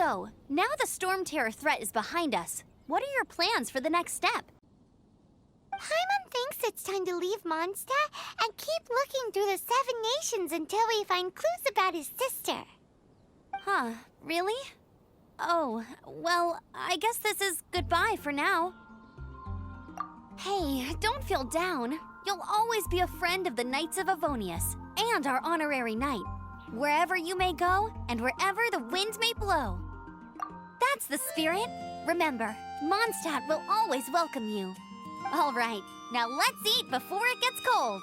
So, now the Storm Terror threat is behind us. What are your plans for the next step? Paimon thinks it's time to leave Mondstadt and keep looking through the 7 nations until we find clues about his sister. Huh, really? Oh, well, I guess this is goodbye for now. Hey, don't feel down. You'll always be a friend of the Knights of Avonius, and our honorary knight. Wherever you may go, and wherever the wind may blow. That's the spirit. Remember, Mondstadt will always welcome you. All right, now let's eat before it gets cold.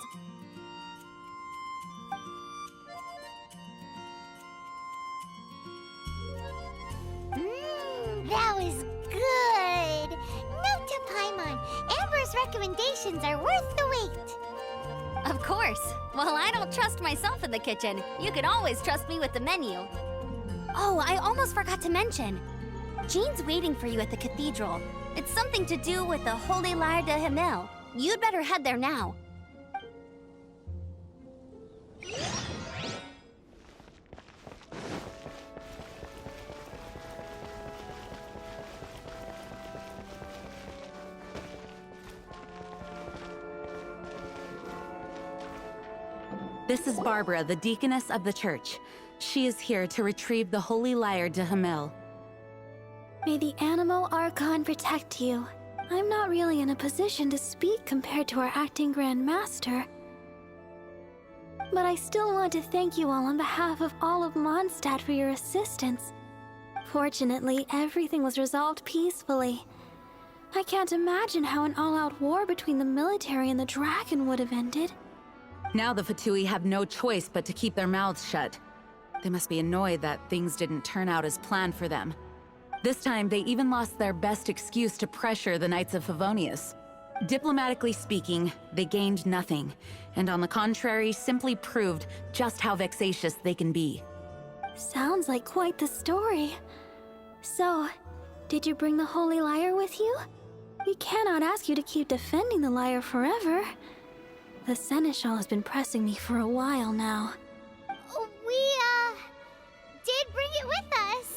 That was good. Note to Paimon, Amber's recommendations are worth the wait. Of course. While I don't trust myself in the kitchen, you can always trust me with the menu. Oh, I almost forgot to mention. Jean's waiting for you at the cathedral. It's something to do with the Holy Lyre de Himmel. You'd better head there now. This is Barbara, the deaconess of the church. She is here to retrieve the Holy Lyre de Himmel. May the Animo Archon protect you. I'm not really in a position to speak compared to our acting Grand Master. But I still want to thank you all on behalf of all of Mondstadt for your assistance. Fortunately, everything was resolved peacefully. I can't imagine how an all-out war between the military and the dragon would have ended. Now the Fatui have no choice but to keep their mouths shut. They must be annoyed that things didn't turn out as planned for them. This time, they even lost their best excuse to pressure the Knights of Favonius. Diplomatically speaking, they gained nothing, and on the contrary, simply proved just how vexatious they can be. Sounds like quite the story. So, did you bring the Holy Lyre with you? We cannot ask you to keep defending the lyre forever. The Seneschal has been pressing me for a while now. We, did bring it with us.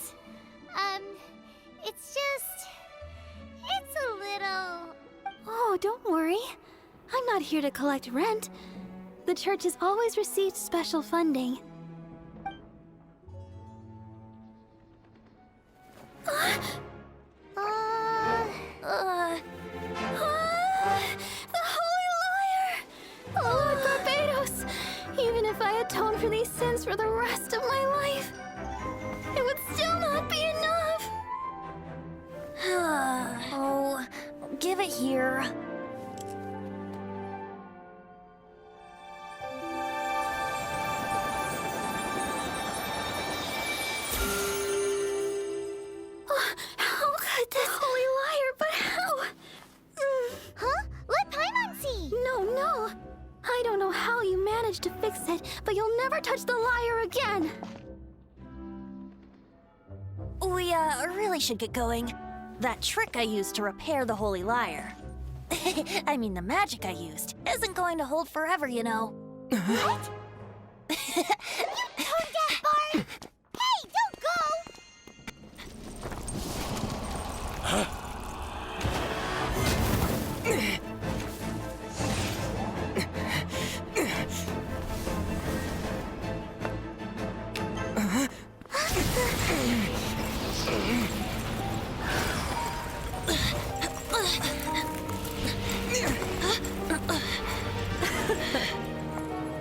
It's a little... Oh, don't worry. I'm not here to collect rent. The church has always received special funding. The Holy Lyre! Lord Barbados! Even if I atone for these sins for the rest of my life, it would still not be enough! Oh, give it here. How could this Holy Lyre, but how? Huh? Let Paimon see! No. I don't know how you managed to fix it, but you'll never touch the lyre again! We, really should get going. That trick I used to repair the Holy Lyre. I mean, the magic I used isn't going to hold forever, you know. What? You tone deaf, Bard! Hey, don't go!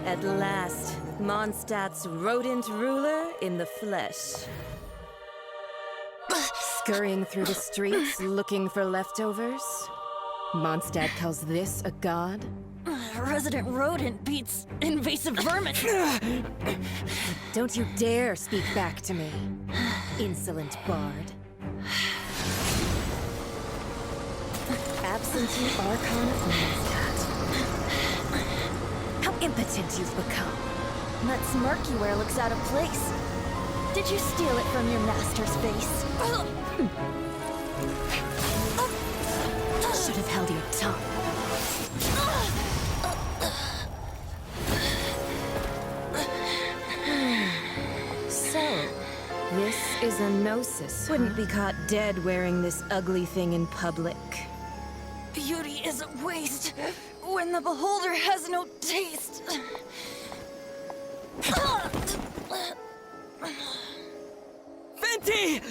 At last, Mondstadt's rodent ruler in the flesh. Scurrying through the streets looking for leftovers? Mondstadt calls this a god? Resident rodent beats invasive vermin. Don't you dare speak back to me, insolent bard. Absentee Archon of Mondstadt. How impotent you've become. That smirky wear looks out of place. Did you steal it from your master's face? Should have held your tongue. So, this is a gnosis. Wouldn't be caught dead wearing this ugly thing in public. Beauty is a waste when the beholder has no taste. Venti!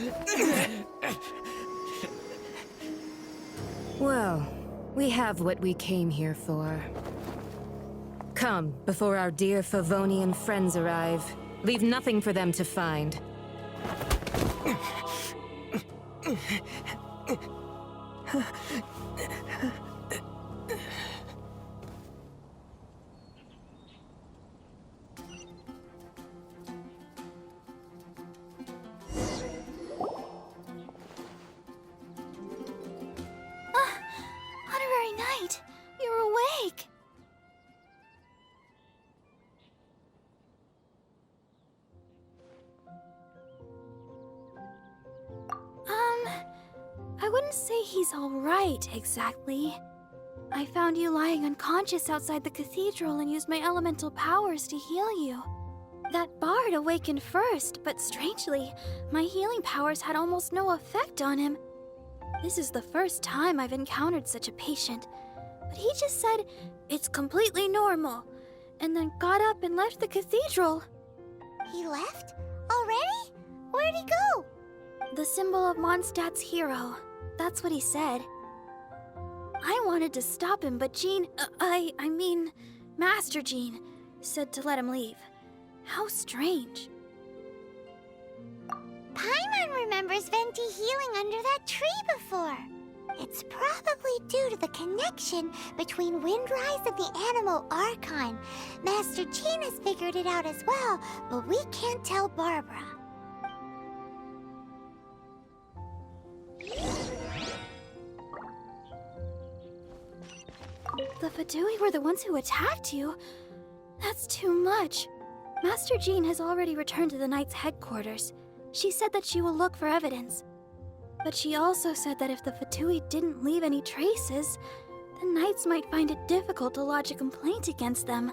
Well, we have what we came here for. Come, before our dear Favonian friends arrive. Leave nothing for them to find. Honorary Knight, you're awake. I wouldn't say he's all right, exactly. I found you lying unconscious outside the cathedral and used my elemental powers to heal you. That bard awakened first, but strangely, my healing powers had almost no effect on him. This is the first time I've encountered such a patient, but he just said, "It's completely normal," and then got up and left the cathedral. He left? Already? Where'd he go? The symbol of Mondstadt's hero. That's what he said. I wanted to stop him, but Jean, I mean, Master Jean, said to let him leave. How strange. Paimon remembers Venti healing under that tree before. It's probably due to the connection between Windrise and the Animal Archon. Master Jean has figured it out as well, but we can't tell Barbara. The Fatui were the ones who attacked you? That's too much. Master Jean has already returned to the Knight's headquarters. She said that she will look for evidence. But she also said that if the Fatui didn't leave any traces, the Knights might find it difficult to lodge a complaint against them.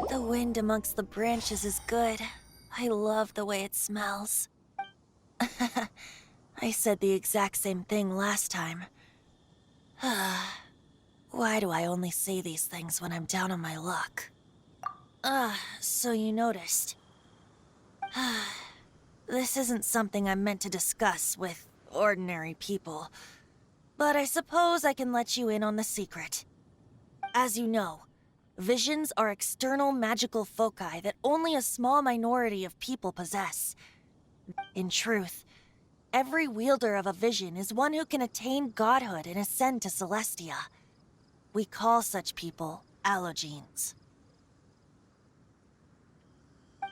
The wind amongst the branches is good. I love the way it smells. I said the exact same thing last time. Why do I only say these things when I'm down on my luck? So you noticed. This isn't something I'm meant to discuss with ordinary people, but I suppose I can let you in on the secret. As you know, visions are external magical foci that only a small minority of people possess. In truth, every wielder of a vision is one who can attain godhood and ascend to Celestia. We call such people allogenes.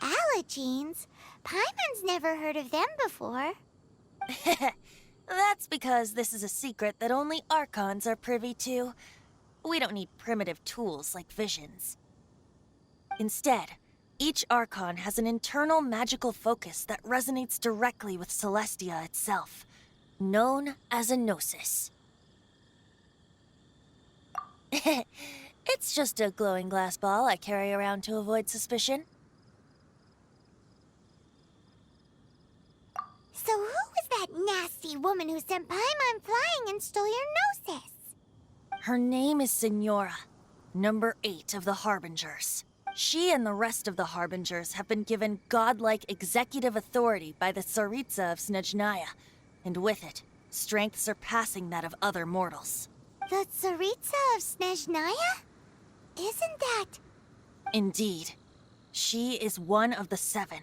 Allogenes? Paimon's never heard of them before. That's because this is a secret that only Archons are privy to. We don't need primitive tools like visions. Instead, each Archon has an internal magical focus that resonates directly with Celestia itself, known as a gnosis. It's just a glowing glass ball I carry around to avoid suspicion. So who was that nasty woman who sent Paimon flying and stole your gnosis? Her name is Signora, number 8 of the Harbingers. She and the rest of the Harbingers have been given godlike executive authority by the Tsaritsa of Snezhnaya, and with it, strength surpassing that of other mortals. The Tsaritsa of Snezhnaya? Isn't that... Indeed. She is one of the 7,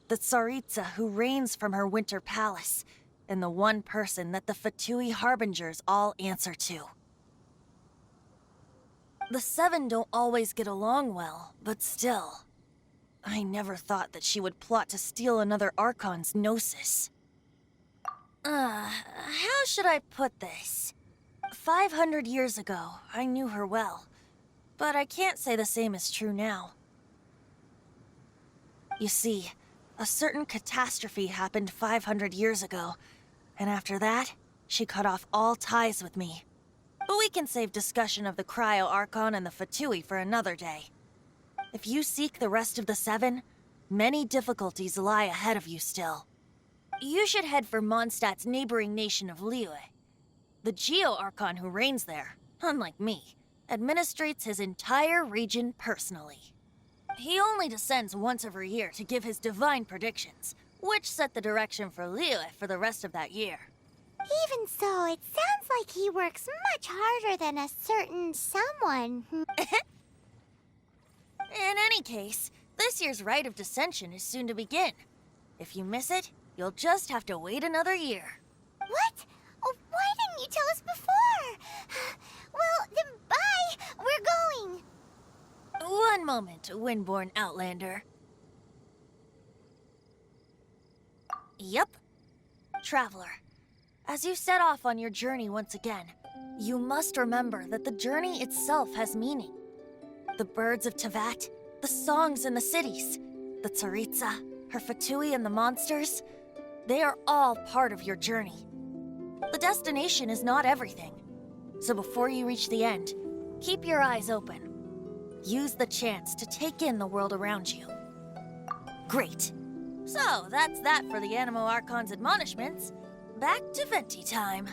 the Tsaritsa who reigns from her winter palace, and the one person that the Fatui Harbingers all answer to. The 7 don't always get along well, but still. I never thought that she would plot to steal another Archon's gnosis. How should I put this? 500 years ago, I knew her well, but I can't say the same is true now. You see, a certain catastrophe happened 500 years ago, and after that, she cut off all ties with me. But we can save discussion of the Cryo Archon and the Fatui for another day. If you seek the rest of the seven, many difficulties lie ahead of you still. You should head for Mondstadt's neighboring nation of Liyue. The Geo Archon who reigns there, unlike me, administrates his entire region personally. He only descends once every year to give his divine predictions, which set the direction for Liyue for the rest of that year. Even so, it sounds like he works much harder than a certain someone. In any case, this year's Rite of Descension is soon to begin. If you miss it, you'll just have to wait another year. What? Oh, why didn't you tell us before? Well, then bye. We're going. One moment, Windborn Outlander. Yep. Traveler, as you set off on your journey once again, you must remember that the journey itself has meaning. The birds of Tevat, the songs in the cities, the Tsaritsa, her Fatui and the monsters, they are all part of your journey. The destination is not everything. So before you reach the end, keep your eyes open. Use the chance to take in the world around you. Great. So that's that for the Animo Archon's admonishments. Back to Venti time.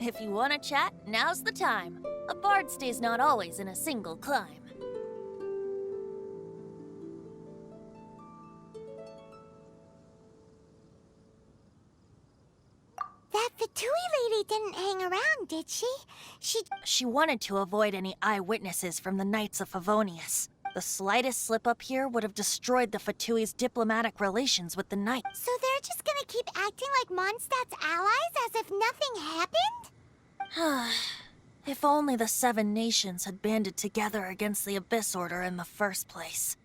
If you want to chat, now's the time. A bard stays not always in a single climb. That Fatui lady didn't hang around, did she? She wanted to avoid any eyewitnesses from the Knights of Favonius. The slightest slip-up here would have destroyed the Fatui's diplomatic relations with the Knights. So they're just gonna keep acting like Mondstadt's allies as if nothing happened? If only the Seven Nations had banded together against the Abyss Order in the first place.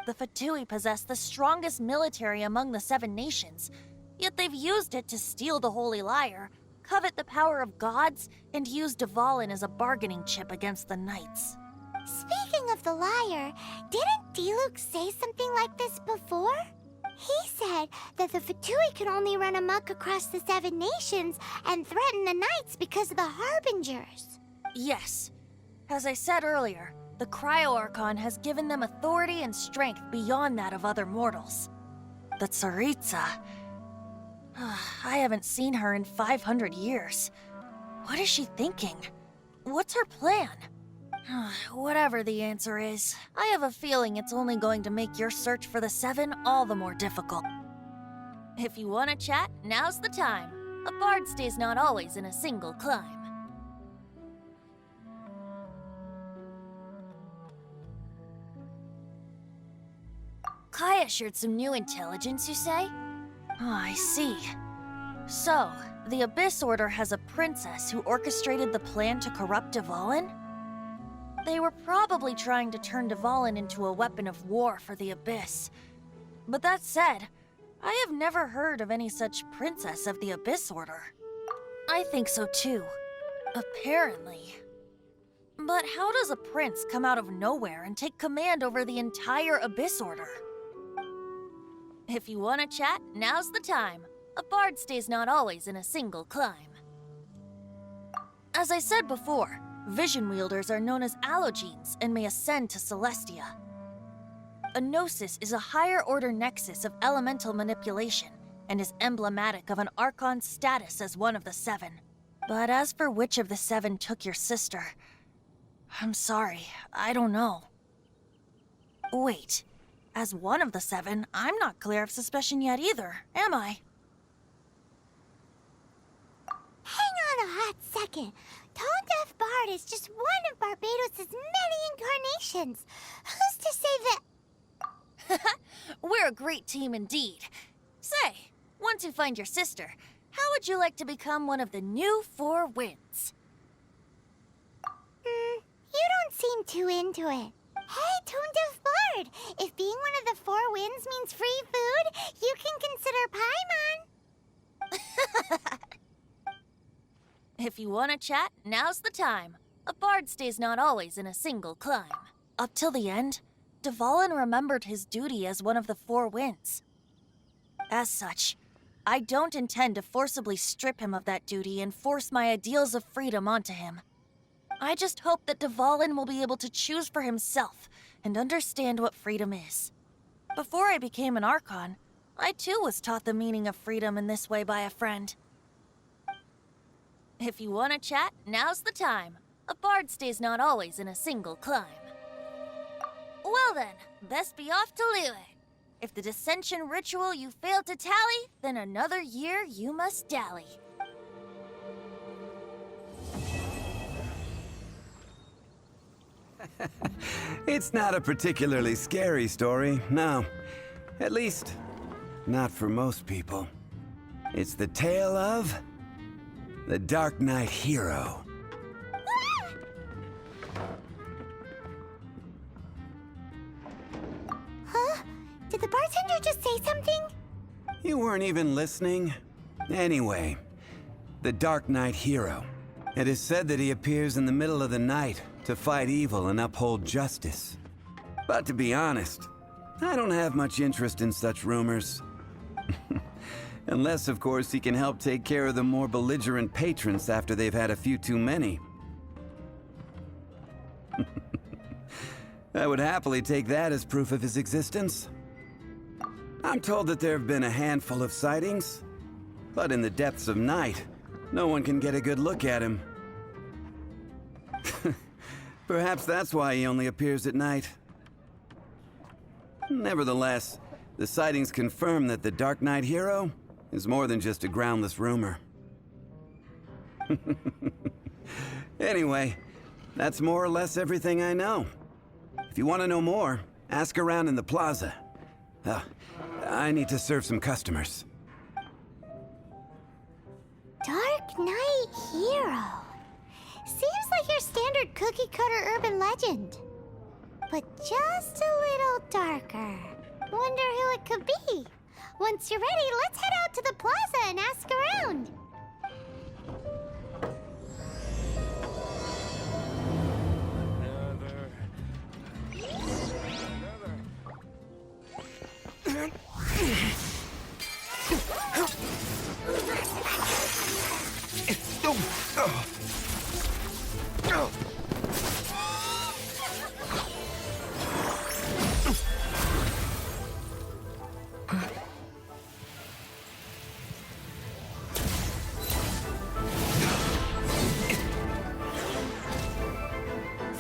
The Fatui possess the strongest military among the Seven Nations, yet they've used it to steal the Holy Lyre, covet the power of gods, and use Dvalin as a bargaining chip against the Knights. Speaking of the lyre, didn't Diluc say something like this before? He said that the Fatui could only run amok across the Seven Nations and threaten the Knights because of the Harbingers. Yes. As I said earlier, the Cryo Archon has given them authority and strength beyond that of other mortals. The Tsaritsa... I haven't seen her in 500 years. What is she thinking? What's her plan? Whatever the answer is, I have a feeling it's only going to make your search for the Seven all the more difficult. If you want to chat, now's the time. A bard stays not always in a single climb. Kaya shared some new intelligence, you say? Oh, I see. So, the Abyss Order has a princess who orchestrated the plan to corrupt Dvalin? They were probably trying to turn Dvalin into a weapon of war for the Abyss. But that said, I have never heard of any such princess of the Abyss Order. I think so too. Apparently. But how does a prince come out of nowhere and take command over the entire Abyss Order? If you want to chat, now's the time. A bard stays not always in a single climb. As I said before, vision wielders are known as allogenes and may ascend to Celestia. A gnosis is a higher-order nexus of elemental manipulation and is emblematic of an Archon's status as one of the Seven. But as for which of the Seven took your sister, I'm sorry, I don't know. Wait, as one of the Seven, I'm not clear of suspicion yet either, am I? Hang on a hot second. Tone Deaf Bard is just one of Barbados' many incarnations. Who's to say that... We're a great team indeed. Say, once you find your sister, how would you like to become one of the new Four Winds? You don't seem too into it. Hey, Tone Deaf Bard, if being one of the Four Winds means free food, you can consider Paimon. If you want to chat, now's the time. A bard stays not always in a single climb. Up till the end, Dvalin remembered his duty as one of the Four Winds. As such, I don't intend to forcibly strip him of that duty and force my ideals of freedom onto him. I just hope that Dvalin will be able to choose for himself and understand what freedom is. Before I became an Archon, I too was taught the meaning of freedom in this way by a friend. If you want to chat, now's the time. A bard stays not always in a single climb. Well then, best be off to Liyue. If the dissension ritual you failed to tally, then another year you must dally. It's not a particularly scary story, no. At least, not for most people. It's the tale of the Dark Knight Hero. Huh? Did the bartender just say something? You weren't even listening? Anyway, the Dark Knight Hero. It is said that he appears in the middle of the night to fight evil and uphold justice. But to be honest, I don't have much interest in such rumors. Unless, of course, he can help take care of the more belligerent patrons after they've had a few too many. I would happily take that as proof of his existence. I'm told that there have been a handful of sightings, but in the depths of night, no one can get a good look at him. Perhaps that's why he only appears at night. Nevertheless, the sightings confirm that the Dark Knight Hero is more than just a groundless rumor. Anyway, that's more or less everything I know. If you want to know more, ask around in the plaza. I need to serve some customers. Dark Knight Hero. Seems like your standard cookie-cutter urban legend. But just a little darker. Wonder who it could be. Once you're ready, let's head out to the plaza and ask around.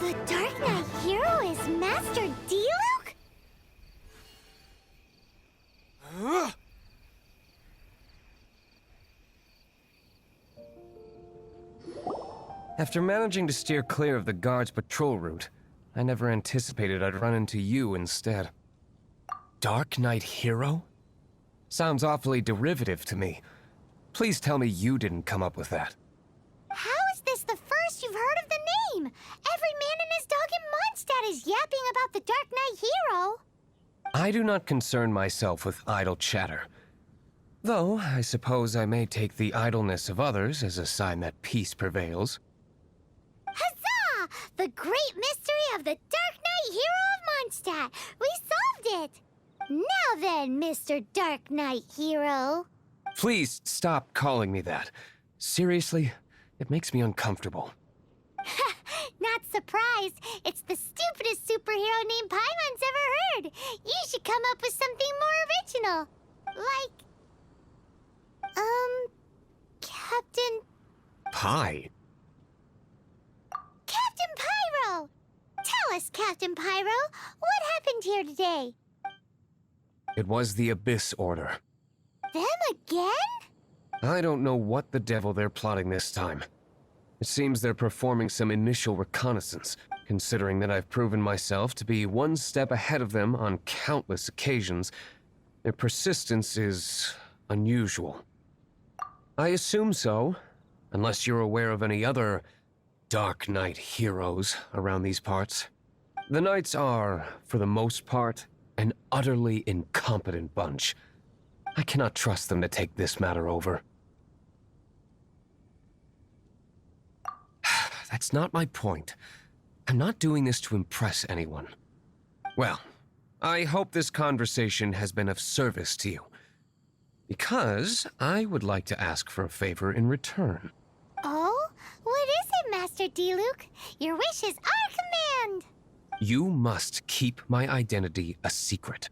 The Dark Knight Hero is Master D-Luke? After managing to steer clear of the guards' patrol route, I never anticipated I'd run into you instead. Dark Knight Hero? Sounds awfully derivative to me. Please tell me you didn't come up with that. How is this the first you've heard of the name? Every man and his dog in Mondstadt is yapping about the Dark Knight Hero. I do not concern myself with idle chatter. Though, I suppose I may take the idleness of others as a sign that peace prevails. Huzzah! The great mystery of the Dark Knight Hero of Mondstadt! We solved it! Now then, Mr. Dark Knight Hero. Please stop calling me that. Seriously, it makes me uncomfortable. Not surprised. It's the stupidest superhero name Paimon's ever heard. You should come up with something more original. Like... Captain... Pie? Captain Pyro! Tell us, Captain Pyro, what happened here today? It was the Abyss Order. Them again? I don't know what the devil they're plotting this time. It seems they're performing some initial reconnaissance, considering that I've proven myself to be one step ahead of them on countless occasions. Their persistence is unusual. I assume so, unless you're aware of any other Dark Knight heroes around these parts. The Knights are, for the most part, an utterly incompetent bunch. I cannot trust them to take this matter over. That's not my point. I'm not doing this to impress anyone. Well, I hope this conversation has been of service to you. Because I would like to ask for a favor in return. Oh? What is it, Master D-Luke? Your wish is our command! You must keep my identity a secret.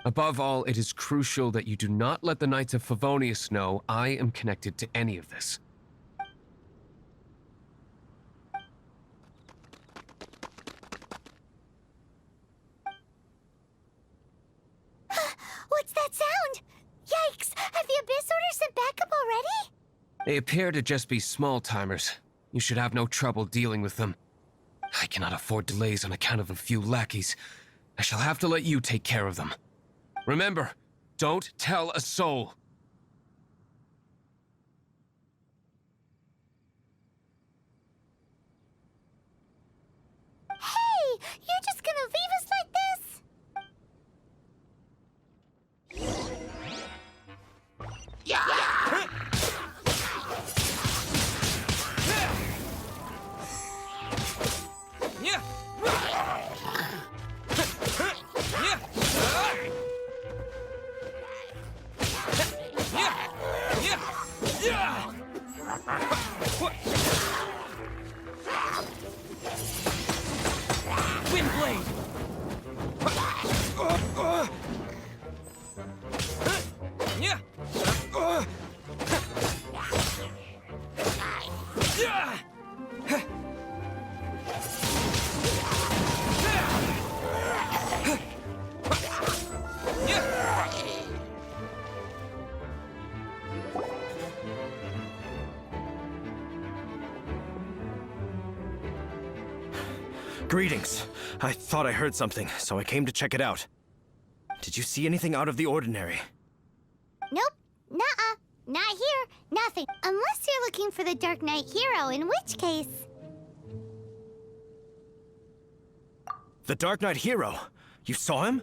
Above all, it is crucial that you do not let the Knights of Favonius know I am connected to any of this. What's that sound? Yikes! Have the Abyss Order sent backup already? They appear to just be small-timers. You should have no trouble dealing with them. I cannot afford delays on account of a few lackeys. I shall have to let you take care of them. Remember, don't tell a soul. Hey! You're just gonna leave us like this? Windblade! Greetings. I thought I heard something, so I came to check it out. Did you see anything out of the ordinary? Nope. Nuh-uh. Not here. Nothing. Unless you're looking for the Dark Knight Hero, in which case... The Dark Knight Hero? You saw him?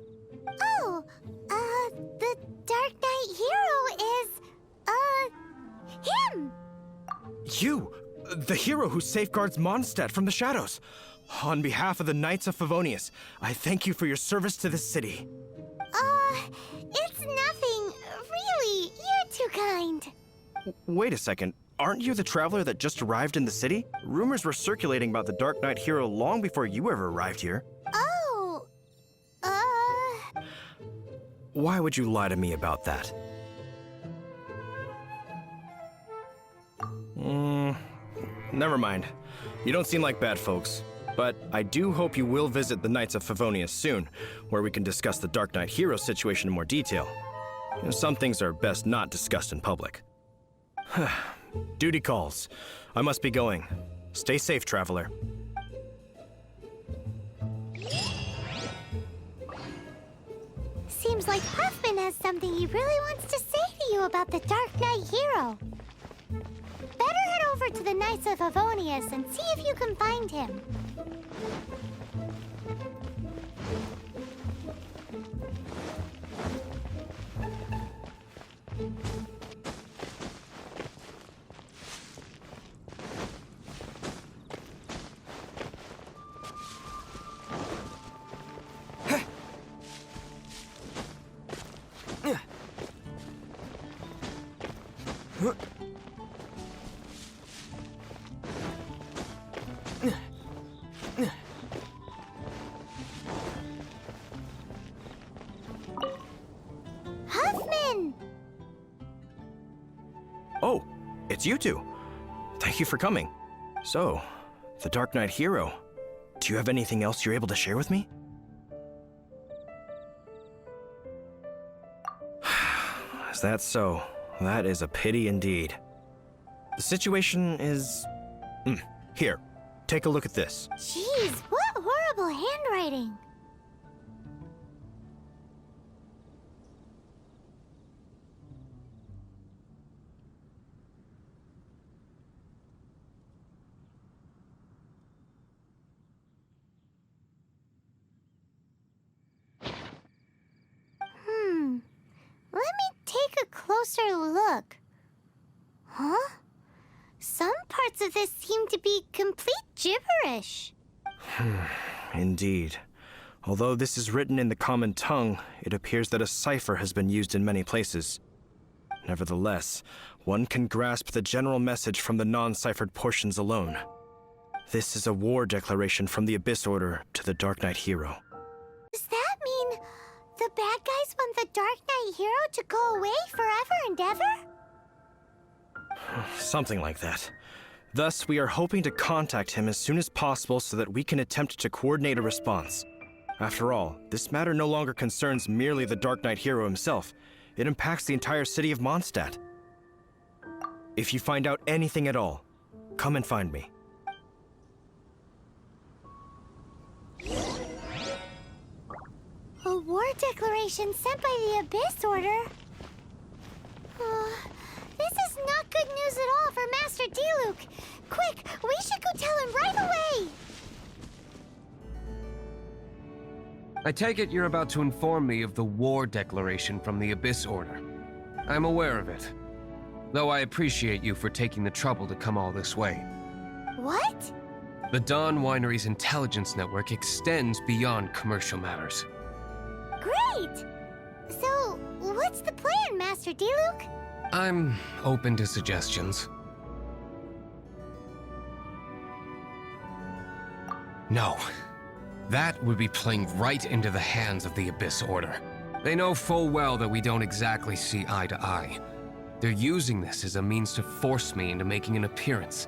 Oh, the Dark Knight Hero is, him! You! The hero who safeguards Mondstadt from the shadows. On behalf of the Knights of Favonius, I thank you for your service to this city. It's nothing. Really, you're too kind. Wait a second. Aren't you the traveler that just arrived in the city? Rumors were circulating about the Dark Knight Hero long before you ever arrived here. Oh, Why would you lie to me about that? Never mind. You don't seem like bad folks. But I do hope you will visit the Knights of Favonius soon, where we can discuss the Dark Knight Hero situation in more detail. Some things are best not discussed in public. Duty calls. I must be going. Stay safe, traveler. seems like Huffman has something he really wants to say to you about the Dark Knight Hero. Better head over to the Knights of Favonius and see if you can find him. Huffman! Oh, it's you two. Thank you for coming. So, the Dark Knight Hero. Do you have anything else you're able to share with me? Is that so? That is a pity indeed. The situation is... Here, take a look at this. Jeez, what horrible handwriting. Let me take a closer look. Huh? Some parts of this seem to be complete gibberish. Indeed. Although this is written in the common tongue, it appears that a cipher has been used in many places. Nevertheless, one can grasp the general message from the non-ciphered portions alone. This is a war declaration from the Abyss Order to the Dark Knight Hero. Does that mean the bad guys want the Dark Knight Hero to go away forever and ever? Something like that. Thus, we are hoping to contact him as soon as possible so that we can attempt to coordinate a response. After all, this matter no longer concerns merely the Dark Knight Hero himself. It impacts the entire city of Mondstadt. If you find out anything at all, come and find me. A war declaration sent by the Abyss Order? This is not good news at all for Master Diluc. Quick, we should go tell him right away! I take it you're about to inform me of the war declaration from the Abyss Order. I'm aware of it, though I appreciate you for taking the trouble to come all this way. What? The Dawn Winery's intelligence network extends beyond commercial matters. Great! So, what's the plan, Master Diluc? I'm open to suggestions. No. That would be playing right into the hands of the Abyss Order. They know full well that we don't exactly see eye to eye. They're using this as a means to force me into making an appearance.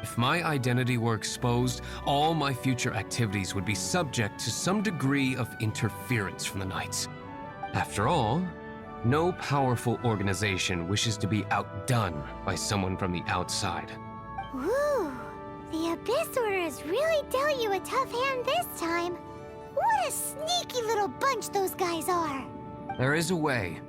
If my identity were exposed, all my future activities would be subject to some degree of interference from the Knights. After all, no powerful organization wishes to be outdone by someone from the outside. Woo! The Abyss Order has really dealt you a tough hand this time. What a sneaky little bunch those guys are! There is a way.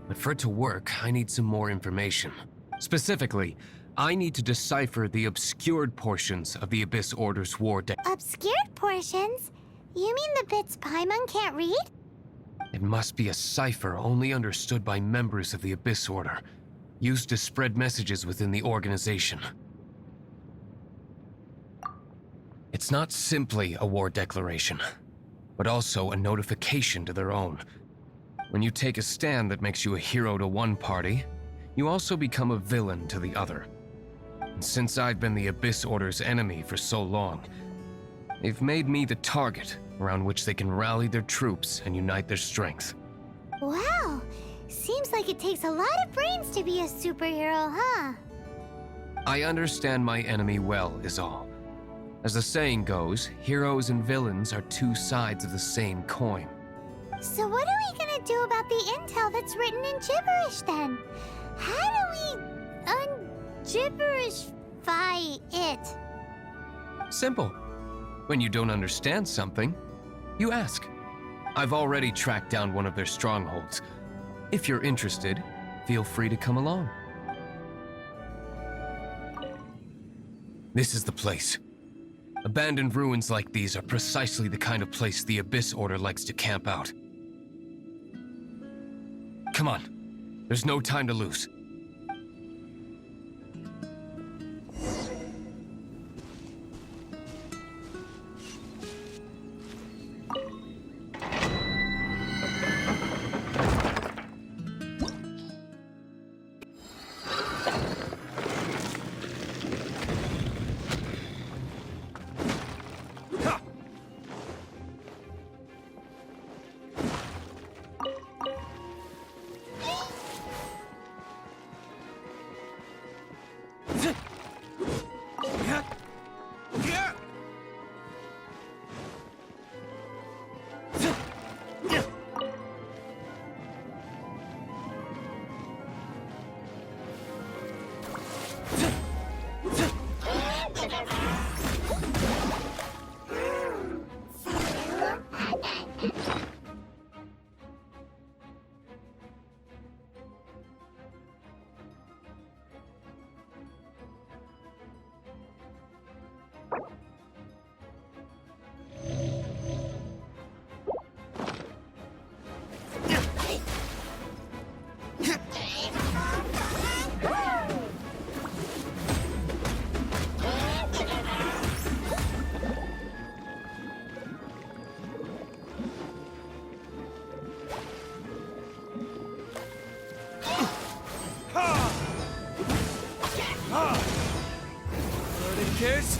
But for it to work, I need some more information. Specifically, I need to decipher the obscured portions of the Abyss Order's war Obscured portions? You mean the bits Paimon can't read? It must be a cipher only understood by members of the Abyss Order, used to spread messages within the organization. It's not simply a war declaration, but also a notification to their own. When you take a stand that makes you a hero to one party, you also become a villain to the other. And since I've been the Abyss Order's enemy for so long, they've made me the target around which they can rally their troops and unite their strength. Wow! Seems like it takes a lot of brains to be a superhero, huh? I understand my enemy well, is all. As the saying goes, heroes and villains are two sides of the same coin. So what are we gonna do about the intel that's written in gibberish then? How do we un-gibberishify it? Simple. When you don't understand something, you ask. I've already tracked down one of their strongholds. If you're interested, feel free to come along. This is the place. Abandoned ruins like these are precisely the kind of place the Abyss Order likes to camp out. Come on. There's no time to lose. bitches!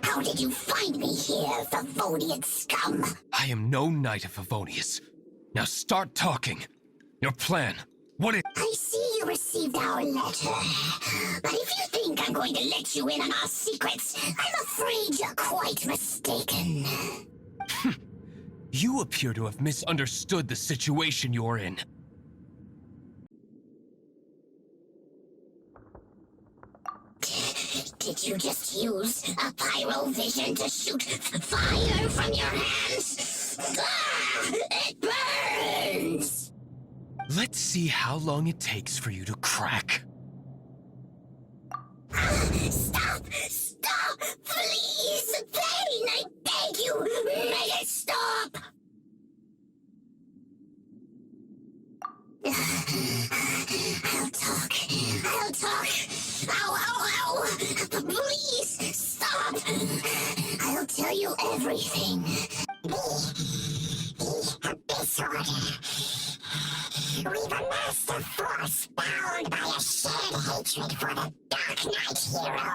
How did you find me here, Favonian scum? I am no knight of Favonius. Now start talking. Your plan. What is— I see you received our letter. But if you think I'm going to let you in on our secrets, I'm afraid you're quite mistaken. You appear to have misunderstood the situation you're in. Did you just use a pyro vision to shoot fire from your hands? Ah, it burns! Let's see how long it takes for you to crack. Stop! Stop! Please! Pain, I beg you! Make it stop! I'll talk. I'll talk. Ow, ow, ow! Please, stop! I'll tell you everything. The Abyss Order. We've amassed a force bound by a shared hatred for the Dark Knight Hero.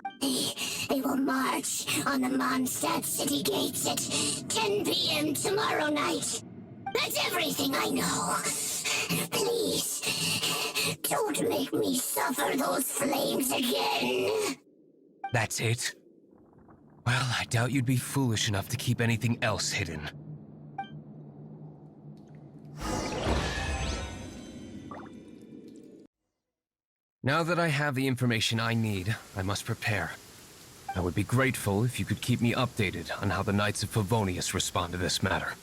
They will march on the Mondstadt city gates at 10 p.m. tomorrow night. That's everything I know. Please, don't make me suffer those flames again. That's it? Well, I doubt you'd be foolish enough to keep anything else hidden. Now that I have the information I need, I must prepare. I would be grateful if you could keep me updated on how the Knights of Favonius respond to this matter.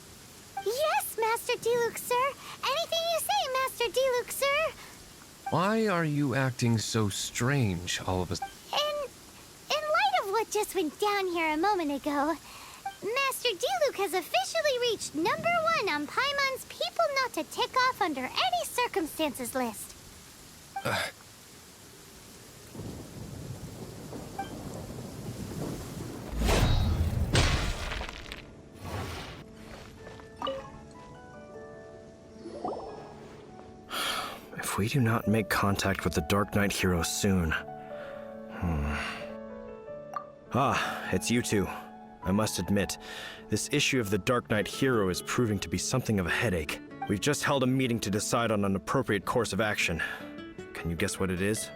Yes, Master Diluc, sir. Anything you say, Master Diluc, sir. Why are you acting so strange all of a— In light of what just went down here a moment ago, Master Diluc has officially reached #1 on Paimon's People Not to Tick Off Under Any Circumstances list. If we do not make contact with the Dark Knight Hero soon... Ah, it's you two. I must admit, this issue of the Dark Knight Hero is proving to be something of a headache. We've just held a meeting to decide on an appropriate course of action. Can you guess what it is?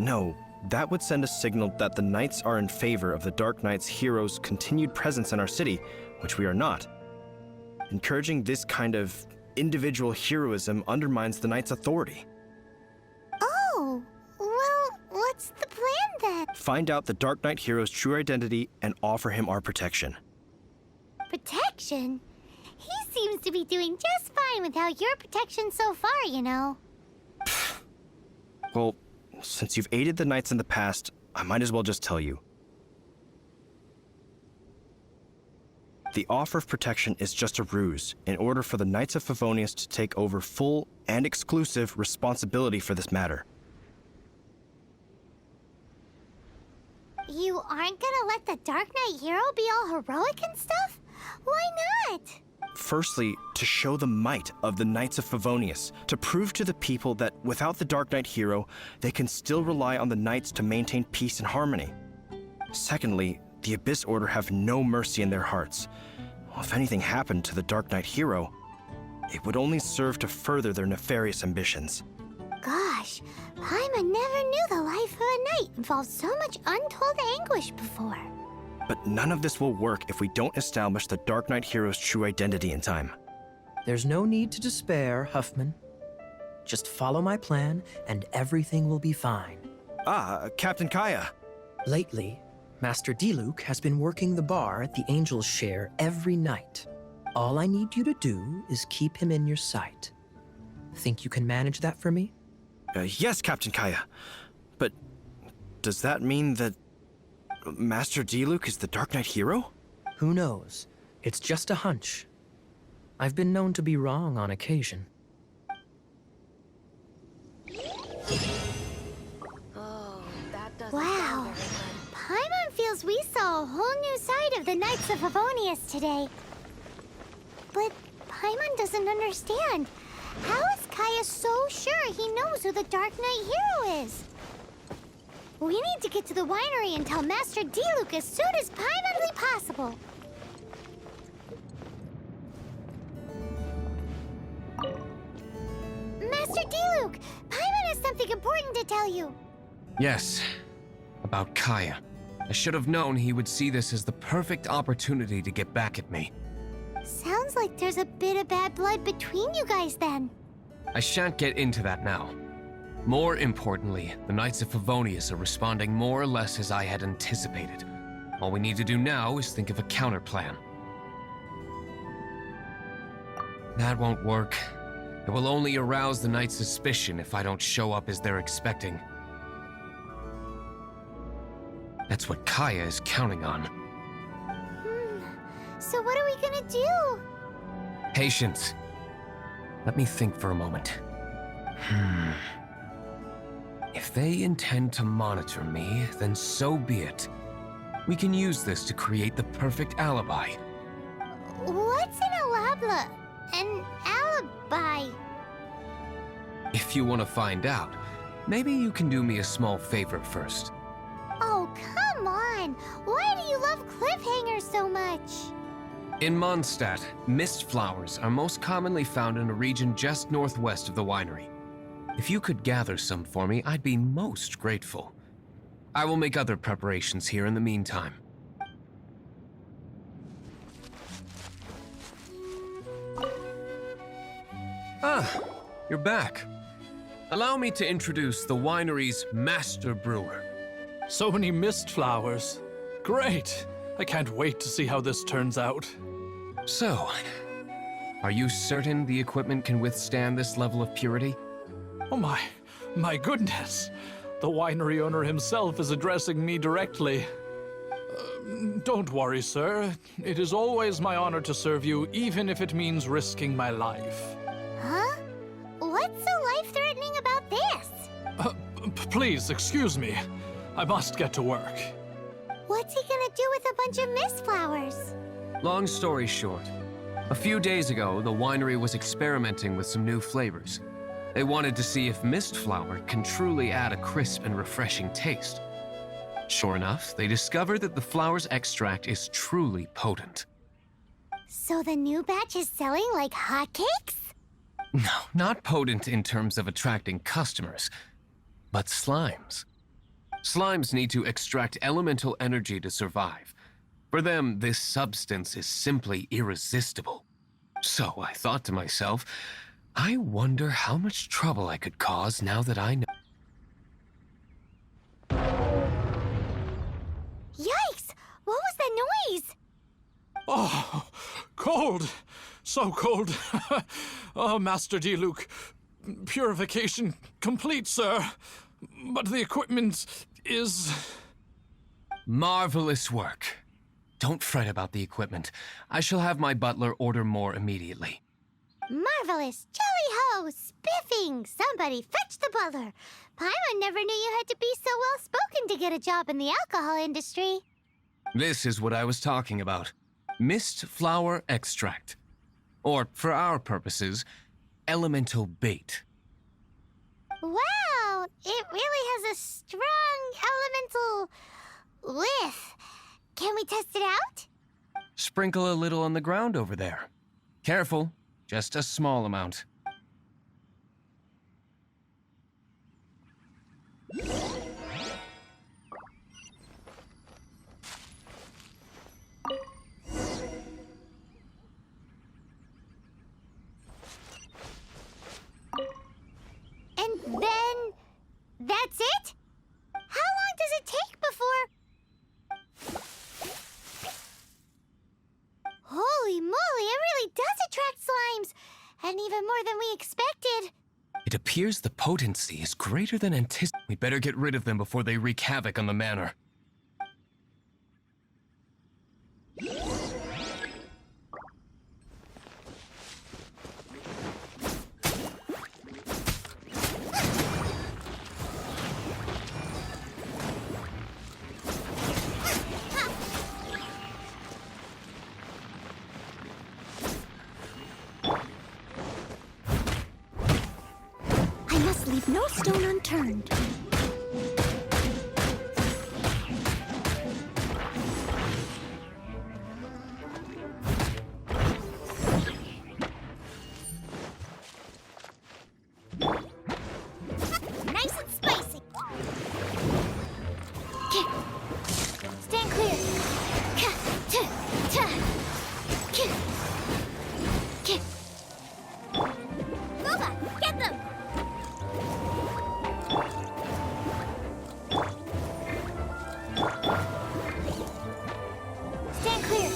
No, that would send a signal that the Knights are in favor of the Dark Knight's Hero's continued presence in our city, which we are not. Encouraging this kind of individual heroism undermines the Knight's authority. Oh, well, what's the plan then? Find out the Dark Knight Hero's true identity and offer him our protection. Protection? He seems to be doing just fine without your protection so far, you know. Well, since you've aided the Knights in the past, I might as well just tell you. The offer of protection is just a ruse in order for the Knights of Favonius to take over full and exclusive responsibility for this matter. You aren't gonna let the Dark Knight Hero be all heroic and stuff? Why not? Firstly, to show the might of the Knights of Favonius, to prove to the people that without the Dark Knight Hero, they can still rely on the Knights to maintain peace and harmony. Secondly, the Abyss Order have no mercy in their hearts. Well, if anything happened to the Dark Knight Hero, it would only serve to further their nefarious ambitions. Gosh, Paimon never knew the life of a knight involved so much untold anguish before. But none of this will work if we don't establish the Dark Knight Hero's true identity in time. There's no need to despair, Huffman. Just follow my plan, and everything will be fine. Ah, Captain Kaya. Lately, Master Diluc has been working the bar at the Angel's Share every night. All I need you to do is keep him in your sight. Think you can manage that for me? Yes, Captain Kaya. But does that mean that Master Diluc is the Dark Knight hero? Who knows? It's just a hunch. I've been known to be wrong on occasion. Wow. Paimon feels we saw a whole new side of the Knights of Favonius today. But Paimon doesn't understand. How is Kaya so sure he knows who the Dark Knight hero is? We need to get to the winery and tell Master Diluc as soon as Paimonly possible. Master Diluc, Paimon has something important to tell you. Yes, about Kaya. I should have known he would see this as the perfect opportunity to get back at me. Sounds like there's a bit of bad blood between you guys then. I shan't get into that now. More importantly, the Knights of Favonius are responding more or less as I had anticipated. All we need to do now is think of a counterplan. That won't work. It will only arouse the Knights' suspicion if I don't show up as they're expecting. That's what Kaya is counting on. So what are we gonna do? Patience. Let me think for a moment. If they intend to monitor me, then so be it. We can use this to create the perfect alibi. What's an alabla? An alibi? If you want to find out, maybe you can do me a small favor first. Oh, come on! Why do you love cliffhangers so much? In Mondstadt, mist flowers are most commonly found in a region just northwest of the winery. If you could gather some for me, I'd be most grateful. I will make other preparations here in the meantime. Ah, you're back. Allow me to introduce the winery's master brewer. So many mist flowers. Great! I can't wait to see how this turns out. So, are you certain the equipment can withstand this level of purity? Oh my goodness! The winery owner himself is addressing me directly. Don't worry, sir. It is always my honor to serve you, even if it means risking my life. Huh? What's so life-threatening about this? Please, excuse me. I must get to work. What's he gonna do with a bunch of mist flowers? Long story short, a few days ago, the winery was experimenting with some new flavors. They wanted to see if mist flower can truly add a crisp and refreshing taste. Sure enough, they discovered that the flower's extract is truly potent. So the new batch is selling like hotcakes? No, not potent in terms of attracting customers, but slimes. Slimes need to extract elemental energy to survive. For them, this substance is simply irresistible. So I thought to myself, I wonder how much trouble I could cause now that I know. Yikes! What was that noise? Oh, cold! So cold! Oh, Master Diluc, purification complete, sir. But the equipment is... Marvelous work. Don't fret about the equipment. I shall have my butler order more immediately. Marvelous! Jolly-ho! Spiffing! Somebody fetch the butler! Paimon never knew you had to be so well-spoken to get a job in the alcohol industry. This is what I was talking about. Mist flower extract. Or, for our purposes, elemental bait. Wow! It really has a strong elemental whiff. Can we test it out? Sprinkle a little on the ground over there. Careful, just a small amount. It appears the potency is greater than anticipated. We'd better get rid of them before they wreak havoc on the manor. I must leave no stone unturned. Nice and spicy. Stand clear. Boba, get them! Stand clear.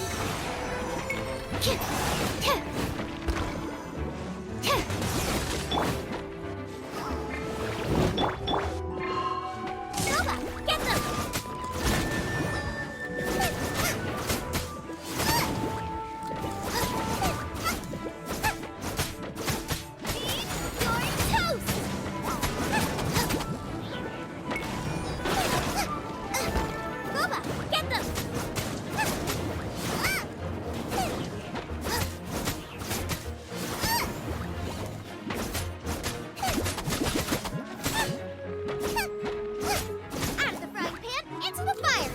Boba, get them! You're toast! Boba, get them! Out of the frying pan, into the fire!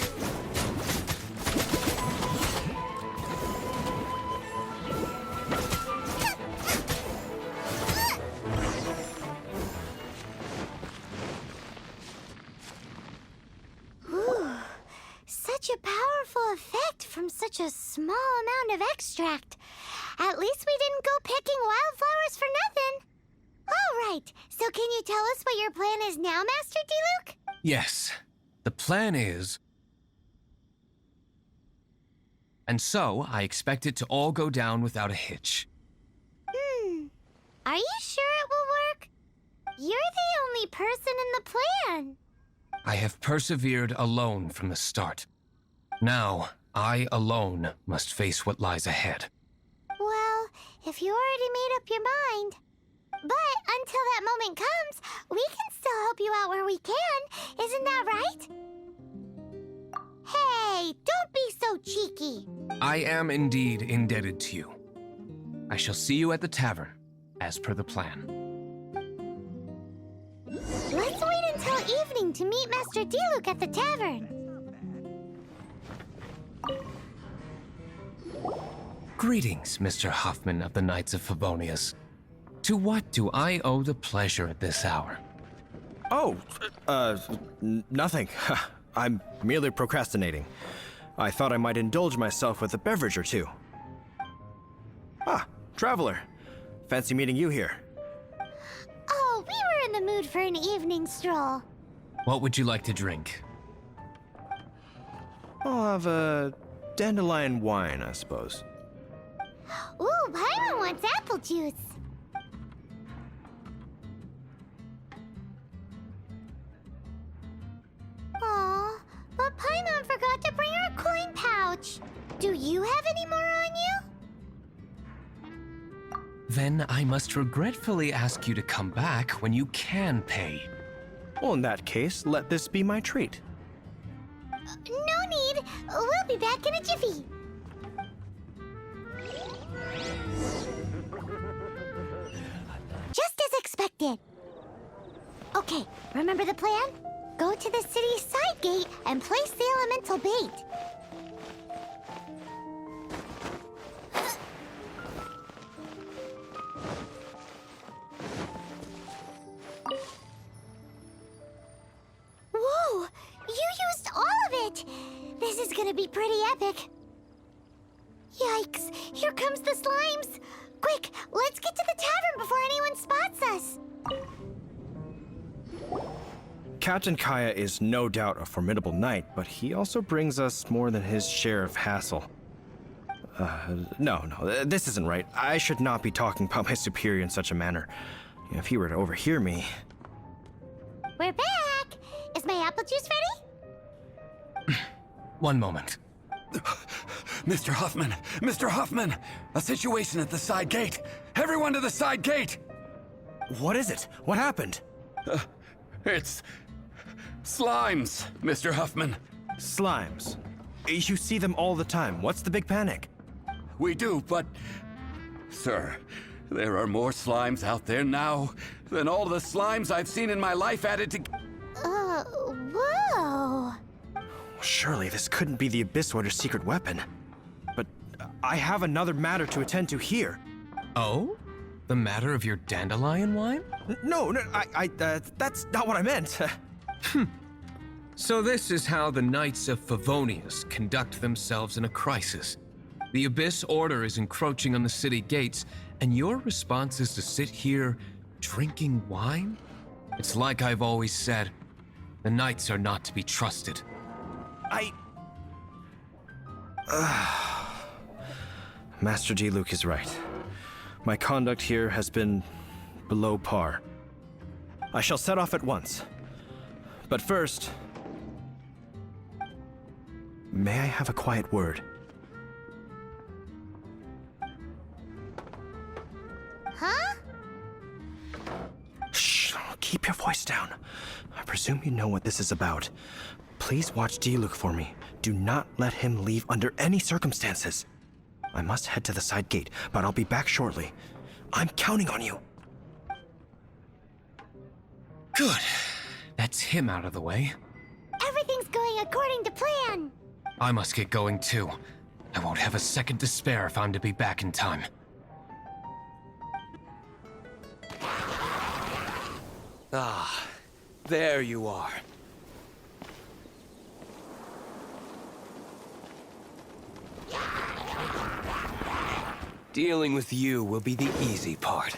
Ooh, such a powerful effect from such a small amount of extract. At least we didn't go picking wildflowers for nothing. All right, so can you tell us what your plan is now, Master Diluc? Yes, the plan is... And so, I expect it to all go down without a hitch. Are you sure it will work? You're the only person in the plan. I have persevered alone from the start. Now, I alone must face what lies ahead. Well, if you already made up your mind. But until that moment comes, we can still help you out where we can. Isn't that right? Hey, don't be so cheeky. I am indeed indebted to you. I shall see you at the tavern, as per the plan. Let's wait until evening to meet Master Diluc at the tavern. Greetings, Mr. Hoffman of the Knights of Favonius. To what do I owe the pleasure at this hour? Oh, nothing. I'm merely procrastinating. I thought I might indulge myself with a beverage or two. Ah, traveler. Fancy meeting you here. Oh, we were in the mood for an evening stroll. What would you like to drink? I'll have a dandelion wine, I suppose. Ooh, Paimon wants apple juice. Aw, but Paimon forgot to bring her coin pouch. Do you have any more on you? Then I must regretfully ask you to come back when you can pay. Well, in that case, let this be my treat. No need. We'll be back in a jiffy. Just as expected. Okay, remember the plan? Go to the city's side gate and place the elemental bait. Whoa! You used all of it! This is gonna be pretty epic. Yikes! Here comes the slimes! Quick, let's get to the tavern before anyone spots us! Captain Kaya is no doubt a formidable knight, but he also brings us more than his share of hassle. No, this isn't right. I should not be talking about my superior in such a manner. If he were to overhear me... We're back! Is my apple juice ready? One moment. Mr. Huffman! Mr. Huffman! A situation at the side gate! Everyone to the side gate! What is it? What happened? It's... slimes, Mr. Huffman. Slimes. You see them all the time. What's the big panic? We do, but... Sir, there are more slimes out there now than all the slimes I've seen in my life added to... Whoa! Surely this couldn't be the Abyss Order's secret weapon. But I have another matter to attend to here. Oh? The matter of your dandelion wine? No, that's not what I meant. So this is how the Knights of Favonius conduct themselves in a crisis. The Abyss Order is encroaching on the city gates, and your response is to sit here drinking wine? It's like I've always said, the Knights are not to be trusted. Master Diluc is right. My conduct here has been below par. I shall set off at once. But first, may I have a quiet word? Huh? Shh, keep your voice down. I presume you know what this is about. Please watch Diluc for me. Do not let him leave under any circumstances. I must head to the side gate, but I'll be back shortly. I'm counting on you. Good. That's him out of the way. Everything's going according to plan. I must get going too. I won't have a second to spare if I'm to be back in time. Ah, there you are. Dealing with you will be the easy part.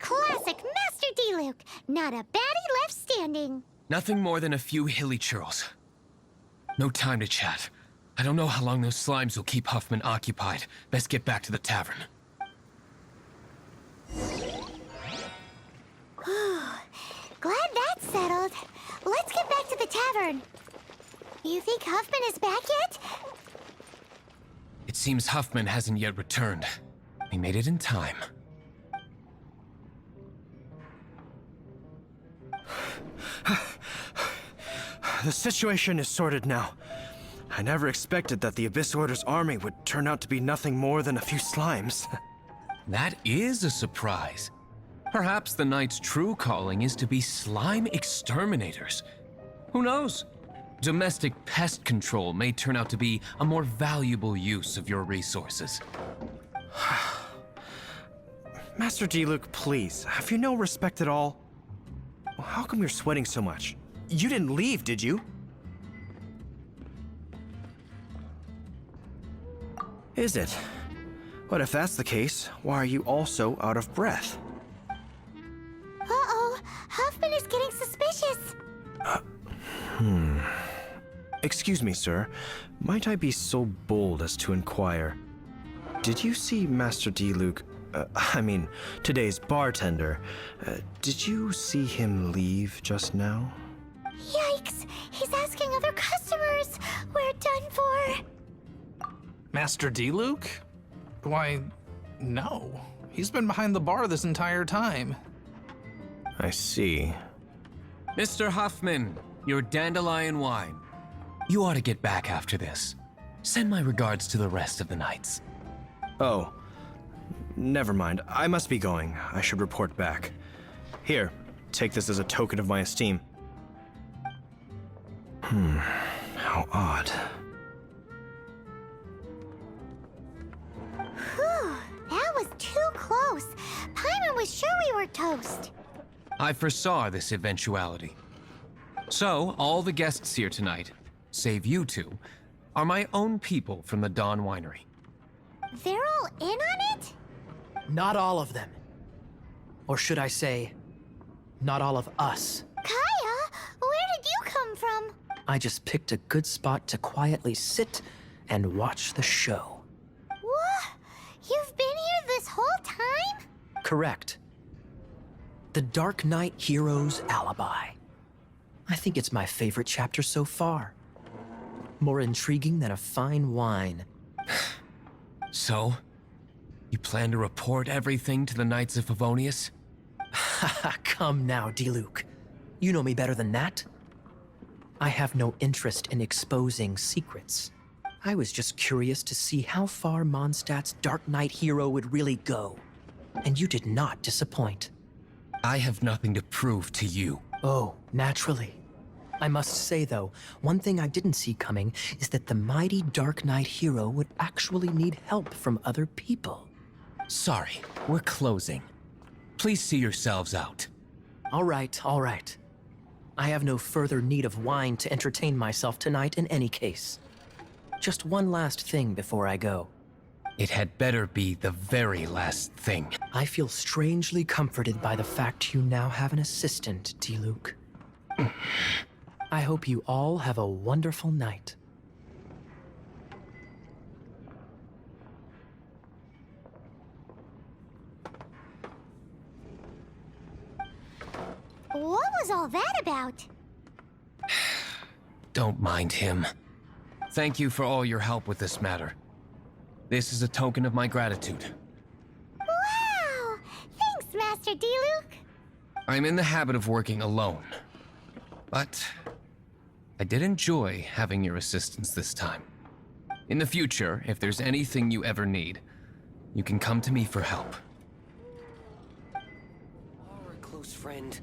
Classic Master Diluc. Not a baddie left standing. Nothing more than a few hilly churls. No time to chat. I don't know how long those slimes will keep Huffman occupied. Best get back to the tavern. Glad that's settled. Let's get back to the tavern. You think Huffman is back yet? It seems Huffman hasn't yet returned. He made it in time. The situation is sorted now. I never expected that the Abyss Order's army would turn out to be nothing more than a few slimes. That is a surprise. Perhaps the Knight's true calling is to be slime exterminators. Who knows? Domestic pest control may turn out to be a more valuable use of your resources. Master Diluc, please, have you no respect at all? How come you're sweating so much? You didn't leave, did you? Is it? But if that's the case, why are you also out of breath? Uh-oh, Huffman is getting suspicious. Excuse me, sir. Might I be so bold as to inquire? Did you see Master Diluc, today's bartender, did you see him leave just now? Yikes, he's asking other customers. We're done for. Master Diluc? Why, no. He's been behind the bar this entire time. I see. Mr. Huffman, your dandelion wine. You ought to get back after this. Send my regards to the rest of the Knights. Oh, never mind. I must be going. I should report back. Here, take this as a token of my esteem. How odd. Whew, that was too close. Paimon was sure we were toast. I foresaw this eventuality. So, all the guests here tonight, save you two, are my own people from the Dawn Winery. They're all in on it? Not all of them. Or should I say, not all of us. Kaya, where did you come from? I just picked a good spot to quietly sit and watch the show. What? You've been here this whole time? Correct. The Dark Knight Hero's Alibi. I think it's my favorite chapter so far. More intriguing than a fine wine. So, you plan to report everything to the Knights of Favonius? Haha, come now, Diluc. You know me better than that. I have no interest in exposing secrets. I was just curious to see how far Mondstadt's Dark Knight hero would really go. And you did not disappoint. I have nothing to prove to you. Oh, naturally. I must say, though, one thing I didn't see coming is that the mighty Dark Knight hero would actually need help from other people. Sorry, we're closing. Please see yourselves out. All right, all right. I have no further need of wine to entertain myself tonight in any case. Just one last thing before I go. It had better be the very last thing. I feel strangely comforted by the fact you now have an assistant, Diluc. I hope you all have a wonderful night. What was all that about? Don't mind him. Thank you for all your help with this matter. This is a token of my gratitude. Wow! Thanks, Master Diluc. I'm in the habit of working alone. But I did enjoy having your assistance this time. In the future, if there's anything you ever need, you can come to me for help. Our close friend